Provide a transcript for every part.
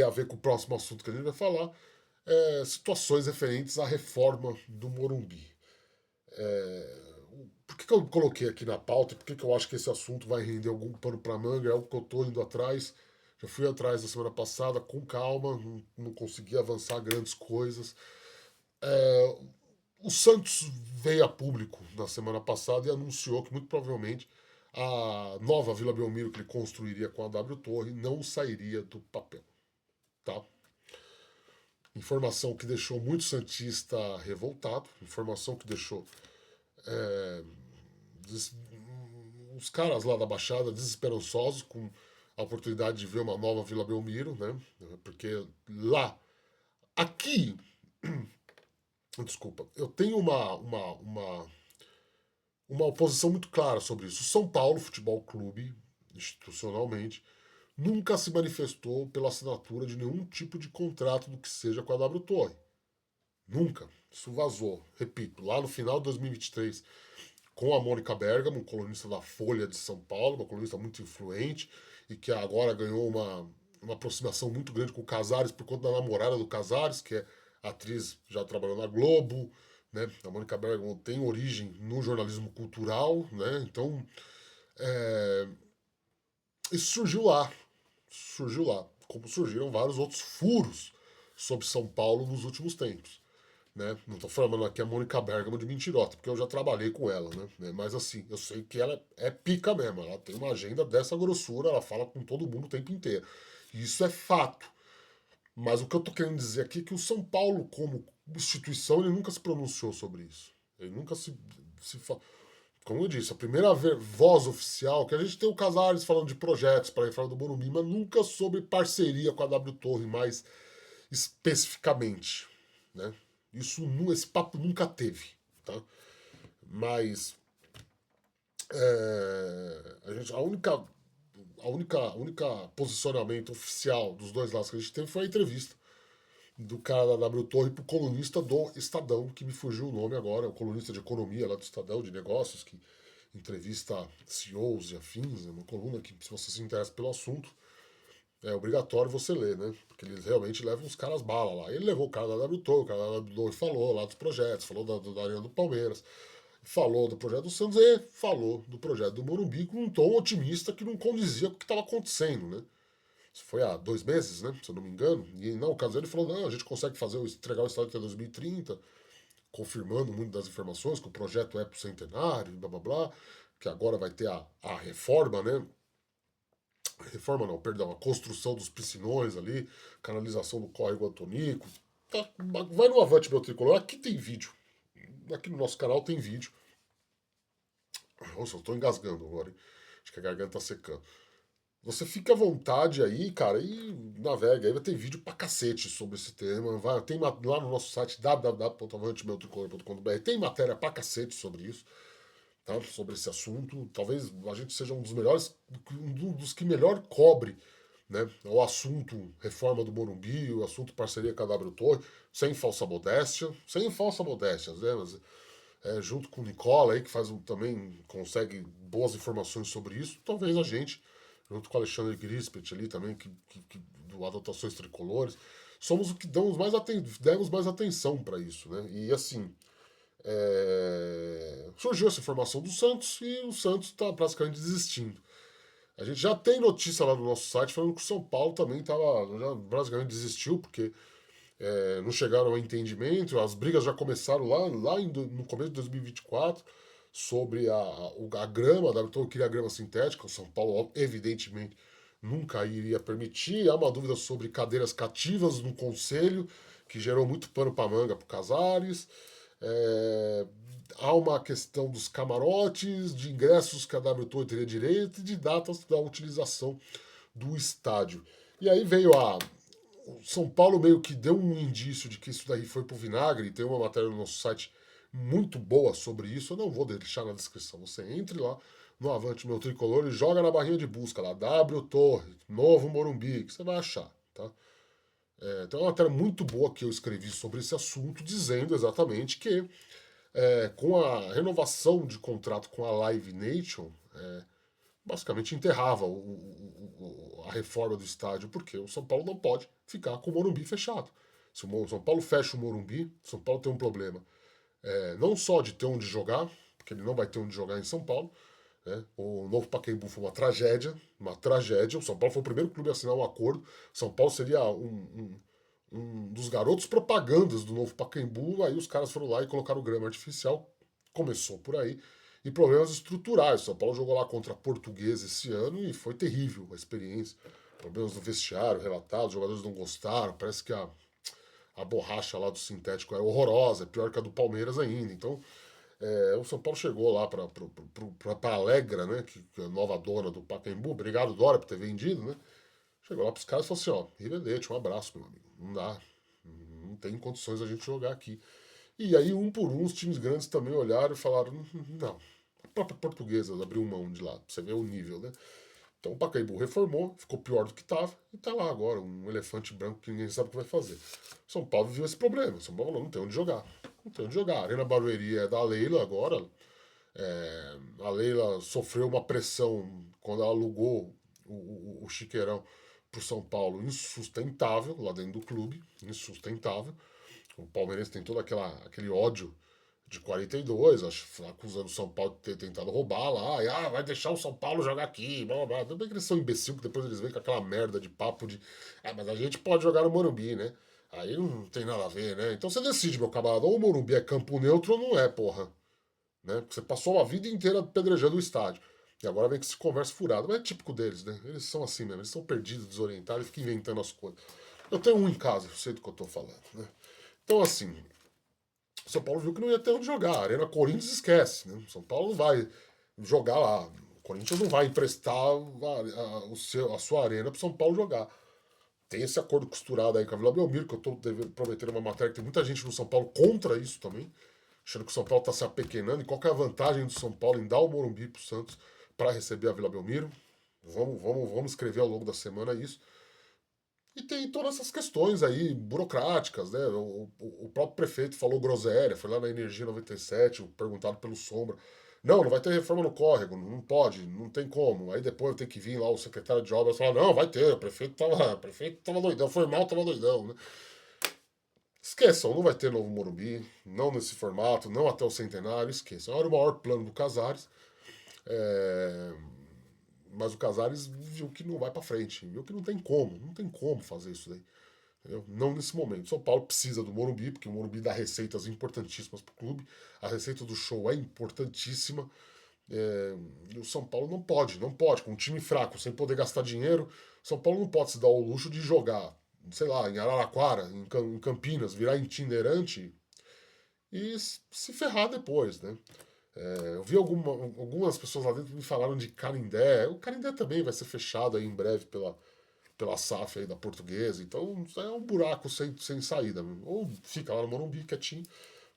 tem a ver com o próximo assunto que a gente vai falar, situações referentes à reforma do Morumbi. Por que eu coloquei aqui na pauta? Por que eu acho que esse assunto vai render algum pano para manga? É algo que eu estou indo atrás. Já fui atrás na semana passada, com calma, não consegui avançar grandes coisas. É, o Santos veio a público na semana passada e anunciou que muito provavelmente a nova Vila Belmiro que ele construiria com a W Torre não sairia do papel. Tá? Informação que deixou muito Santista revoltado, informação que deixou é, des- os caras lá da Baixada desesperançosos com a oportunidade de ver uma nova Vila Belmiro, né? Porque lá, aqui, desculpa, eu tenho uma oposição muito clara sobre isso. O São Paulo Futebol Clube, institucionalmente, nunca se manifestou pela assinatura de nenhum tipo de contrato do que seja com a W Torre. Nunca. Isso vazou. Repito, lá no final de 2023, com a Mônica Bergamo, colunista da Folha de São Paulo, uma colunista muito influente e que agora ganhou uma aproximação muito grande com o Casares por conta da namorada do Casares, que é atriz, já trabalhou na Globo, né? A Mônica Bergamo tem origem no jornalismo cultural, né? Então, é, isso surgiu lá, como surgiram vários outros furos sobre São Paulo nos últimos tempos. Né? Não estou falando aqui a Mônica Bergamo de mentirota, porque eu já trabalhei com ela, né? Mas assim, eu sei que ela é pica mesmo, ela tem uma agenda dessa grossura, ela fala com todo mundo o tempo inteiro. Isso é fato. Mas o que eu estou querendo dizer aqui é que o São Paulo, como instituição, ele nunca se pronunciou sobre isso. Ele nunca se como eu disse, a primeira voz oficial, que a gente tem o Casares falando de projetos para a reforma do Morumbi, mas nunca sobre parceria com a W Torre mais especificamente, né? Esse papo nunca teve, tá? Mas a única posicionamento oficial dos dois lados que a gente teve foi a entrevista do cara da W Torre pro colunista do Estadão, que me fugiu o nome agora, o colunista de economia lá do Estadão, de negócios, que entrevista CEOs e afins, é uma coluna que, se você se interessa pelo assunto, é obrigatório você ler, né? Porque eles realmente levam os caras bala lá. Ele levou o cara da W Torre, o cara da W Torre falou lá dos projetos, falou da Arena do Palmeiras, falou do projeto do Santos e falou do projeto do Morumbi com um tom otimista que não condizia com o que estava acontecendo, né? Isso foi há 2 meses, né? Se eu não me engano. E não, o caso ele falou: não, a gente consegue entregar o estádio até 2030, confirmando muito das informações, que o projeto é pro centenário, blá blá blá, que agora vai ter a reforma, né? Reforma não, perdão, a construção dos piscinões ali, canalização do córrego Antonico. Tá, vai no Avante Meu Tricolor, aqui tem vídeo. Aqui no nosso canal tem vídeo. Nossa, eu tô engasgando agora, hein? Acho que a garganta tá secando. Você fica à vontade aí, cara, e navega. Aí vai ter vídeo pra cacete sobre esse tema. Tem lá no nosso site www.avantemeutricolor.com.br tem matéria pra cacete sobre isso, tá? Sobre esse assunto. Talvez a gente seja um dos melhores, um dos que melhor cobre, né? O assunto reforma do Morumbi, o assunto parceria com a W Torre, sem falsa modéstia, né? Mas, junto com o Nicola aí, que também consegue boas informações sobre isso, talvez a gente, junto com o Alexandre Grispet ali também, do Adotações Tricolores, somos o que demos mais atenção para isso, né? E assim, surgiu essa informação do Santos e o Santos está praticamente desistindo. A gente já tem notícia lá no nosso site falando que o São Paulo também já basicamente desistiu, porque não chegaram a entendimento, as brigas já começaram no começo de 2024 sobre a grama, da então queria a grama sintética, o São Paulo evidentemente nunca iria permitir, há uma dúvida sobre cadeiras cativas no conselho, que gerou muito pano para manga para o Casares, há uma questão dos camarotes, de ingressos que a WTO teria direito e de datas da utilização do estádio. E aí veio o São Paulo meio que deu um indício de que isso daí foi pro vinagre, e tem uma matéria no nosso site muito boa sobre isso, eu não vou deixar na descrição, você entre lá no Avante Meu Tricolor e joga na barrinha de busca lá, W Torre, Novo Morumbi, que você vai achar, tá? Tem uma matéria muito boa que eu escrevi sobre esse assunto, dizendo exatamente que com a renovação de contrato com a Live Nation, basicamente enterrava a reforma do estádio, porque o São Paulo não pode ficar com o Morumbi fechado. Se o São Paulo fecha o Morumbi, o São Paulo tem um problema. Não só de ter onde jogar, porque ele não vai ter onde jogar em São Paulo, né? O novo Pacaembu foi uma tragédia, uma tragédia. O São Paulo foi o primeiro clube a assinar um acordo. São Paulo seria um dos garotos propagandas do novo Pacaembu. Aí os caras foram lá e colocaram grama artificial. Começou por aí. E problemas estruturais. São Paulo jogou lá contra a Portuguesa esse ano e foi terrível a experiência. Problemas no vestiário relatados, os jogadores não gostaram. Parece que a borracha lá do sintético é horrorosa, é pior que a do Palmeiras ainda. Então, o São Paulo chegou lá para a Alegra, né, que é a nova dona do Pacaembu. Obrigado, Dória, por ter vendido, né? Chegou lá para os caras e falou assim: ó, Rivedete, um abraço, meu amigo. Não dá, não tem condições a gente jogar aqui. E aí, um por um, os times grandes também olharam e falaram: não. A própria Portuguesa abriu mão de lá, pra você ver o nível, né? Então o Pacaembu reformou, ficou pior do que estava, e está lá agora, um elefante branco que ninguém sabe o que vai fazer. São Paulo viu esse problema. São Paulo não tem onde jogar. Não tem onde jogar. A Arena Barueri é da Leila agora. A Leila sofreu uma pressão quando ela alugou o Chiqueirão para o São Paulo insustentável, lá dentro do clube. Insustentável. O Palmeirense tem todo aquele ódio de 42, acusando o São Paulo de ter tentado roubar lá, e vai deixar o São Paulo jogar aqui, blá blá blá. Tudo bem que eles são imbecil, que depois eles vêm com aquela merda de papo de mas a gente pode jogar no Morumbi, né? Aí não tem nada a ver, né? Então você decide, meu camarada, ou o Morumbi é campo neutro ou não é, porra. Né? Porque você passou a vida inteira apedrejando o estádio. E agora vem com esse conversa furado. Mas é típico deles, né? Eles são assim mesmo, eles são perdidos, desorientados, e ficam inventando as coisas. Eu tenho um em casa, eu sei do que eu tô falando, né? Então, assim, são Paulo viu que não ia ter onde jogar. A Arena Corinthians esquece. Né? São Paulo não vai jogar lá. O Corinthians não vai emprestar a sua arena para São Paulo jogar. Tem esse acordo costurado aí com a Vila Belmiro, que eu estou prometendo uma matéria que tem muita gente no São Paulo contra isso também, achando que o São Paulo está se apequenando. E qual que é a vantagem do São Paulo em dar o Morumbi para o Santos para receber a Vila Belmiro? Vamos escrever ao longo da semana isso. E tem todas essas questões aí burocráticas, né? O próprio prefeito falou groselha, foi lá na Energia 97, perguntado pelo Sombra. Não vai ter reforma no córrego, não pode, não tem como. Aí depois tem que vir lá o secretário de obras e falar: não, vai ter, o prefeito tava doidão, foi mal, tava doidão, né? Esqueçam, não vai ter novo Morumbi, não nesse formato, não até o centenário, esqueçam. Era o maior plano do Casares. É, mas o Casares viu que não vai para frente, viu que não tem como fazer isso daí. Entendeu? Não nesse momento. São Paulo precisa do Morumbi, porque o Morumbi dá receitas importantíssimas para o clube. A receita do show é importantíssima. E o São Paulo não pode, com um time fraco, sem poder gastar dinheiro. São Paulo não pode se dar o luxo de jogar, sei lá, em Araraquara, em Campinas, virar itinerante e se ferrar depois, né? Eu vi algumas pessoas lá dentro me falaram de Canindé. O Canindé também vai ser fechado aí em breve pela SAF aí da Portuguesa. Então é um buraco sem saída. Ou fica lá no Morumbi quietinho,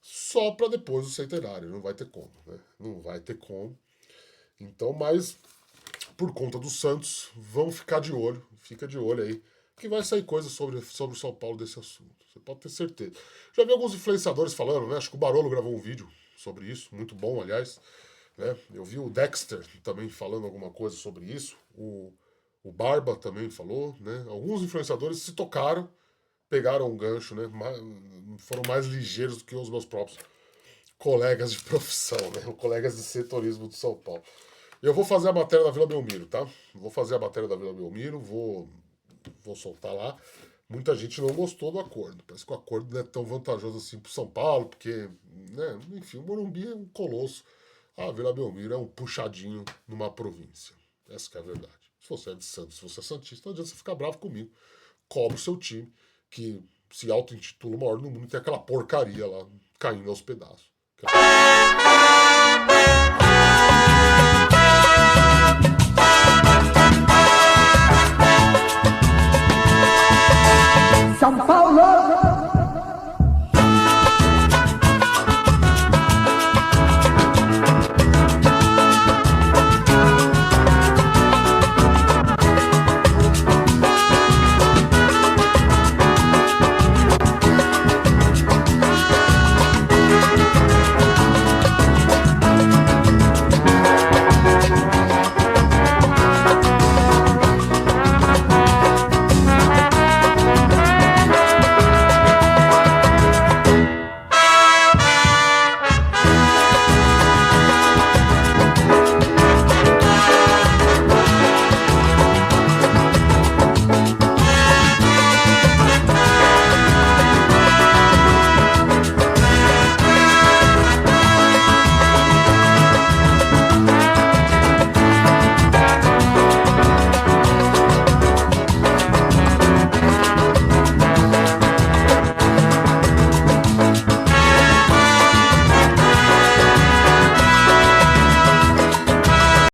só para depois do centenário. Não vai ter como, né? Não vai ter como. Então, mas por conta do Santos, vamos ficar de olho. Fica de olho aí. Que vai sair coisa sobre o São Paulo desse assunto. Você pode ter certeza. Já vi alguns influenciadores falando, né? Acho que o Barolo gravou um vídeo sobre isso, muito bom, aliás. Né? Eu vi o Dexter também falando alguma coisa sobre isso. O Barba também falou, né? Alguns influenciadores se tocaram, pegaram um gancho, né? Foram mais ligeiros do que os meus próprios colegas de profissão, né? Colegas de setorismo do São Paulo. Eu vou fazer a matéria da Vila Belmiro, tá? Vou fazer a matéria da Vila Belmiro, vou soltar lá. Muita gente não gostou do acordo. Parece que o acordo não é tão vantajoso assim para São Paulo, porque, né, enfim, o Morumbi é um colosso. A Vila Belmiro é um puxadinho numa província. Essa que é a verdade. Se você é de Santos, se você é santista, não adianta você ficar bravo comigo. Cobre o seu time, que se auto-intitula o maior do mundo, e tem aquela porcaria lá caindo aos pedaços.